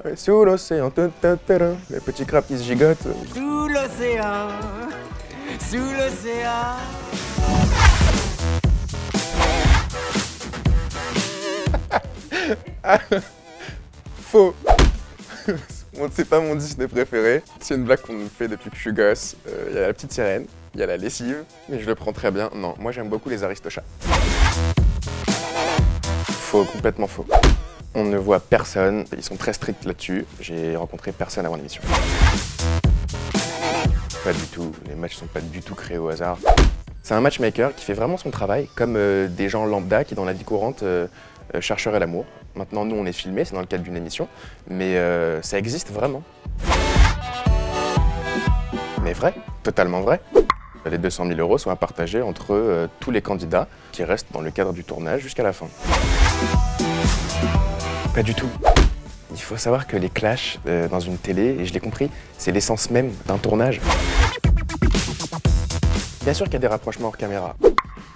Ouais, sous l'océan, les petits crabes qui se gigotent. Sous l'océan, sous l'océan. Faux. Bon, c'est pas mon Disney préféré. C'est une blague qu'on me fait depuis que je suis gosse. Il y a la petite sirène, il y a la lessive, mais je le prends très bien. Non, moi j'aime beaucoup les aristochats. Faux, complètement faux. On ne voit personne, ils sont très stricts là-dessus. J'ai rencontré personne avant l'émission. Pas du tout, les matchs sont pas du tout créés au hasard. C'est un matchmaker qui fait vraiment son travail, comme des gens lambda qui dans la vie courante chercheraient l'amour. Maintenant, nous, on est filmés, c'est dans le cadre d'une émission, mais ça existe vraiment. Mais vrai, totalement vrai. Les 200 000 € sont à partager entre tous les candidats qui restent dans le cadre du tournage jusqu'à la fin. Pas du tout. Il faut savoir que les clashs dans une télé, et je l'ai compris, c'est l'essence même d'un tournage. Bien sûr qu'il y a des rapprochements hors caméra.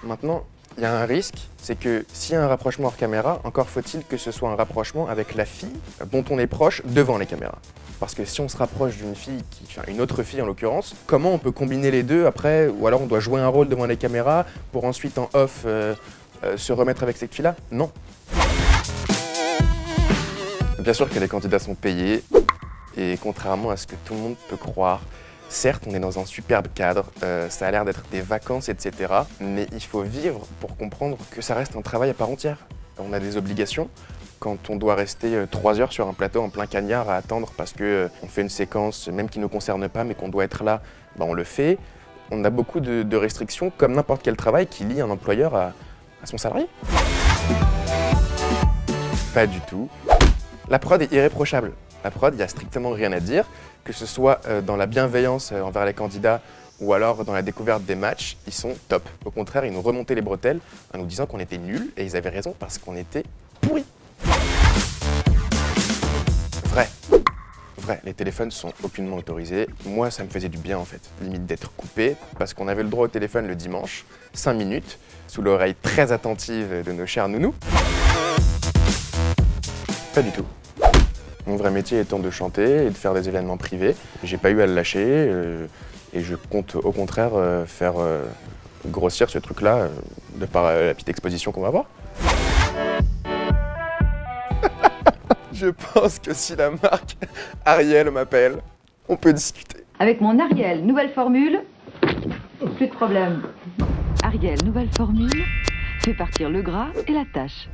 Maintenant, il y a un risque, c'est que s'il y a un rapprochement hors caméra, encore faut-il que ce soit un rapprochement avec la fille dont on est proche devant les caméras. Parce que si on se rapproche d'une fille, une autre fille en l'occurrence, comment on peut combiner les deux après, ou alors on doit jouer un rôle devant les caméras pour ensuite en off se remettre avec cette fille-là? Non. Bien sûr que les candidats sont payés, et contrairement à ce que tout le monde peut croire, certes, on est dans un superbe cadre, ça a l'air d'être des vacances, etc. Mais il faut vivre pour comprendre que ça reste un travail à part entière. On a des obligations. Quand on doit rester 3 heures sur un plateau en plein cagnard à attendre parce qu'on fait une séquence, même qui ne nous concerne pas, mais qu'on doit être là, ben on le fait. On a beaucoup de restrictions, comme n'importe quel travail qui lie un employeur à son salarié. Pas du tout. La prod est irréprochable. La prod, il n'y a strictement rien à dire, que ce soit dans la bienveillance envers les candidats ou alors dans la découverte des matchs, ils sont top. Au contraire, ils nous remontaient les bretelles en nous disant qu'on était nuls et ils avaient raison parce qu'on était pourris. Vrai. Vrai, les téléphones sont aucunement autorisés. Moi, ça me faisait du bien en fait, limite d'être coupé parce qu'on avait le droit au téléphone le dimanche, 5 minutes, sous l'oreille très attentive de nos chers nounous. Pas du tout. Mon vrai métier étant de chanter et de faire des événements privés. J'ai pas eu à le lâcher et je compte au contraire faire grossir ce truc-là de par la petite exposition qu'on va avoir. Je pense que si la marque Ariel m'appelle, on peut discuter. Avec mon Ariel, nouvelle formule, plus de problème. Ariel, nouvelle formule, fait partir le gras et la tâche.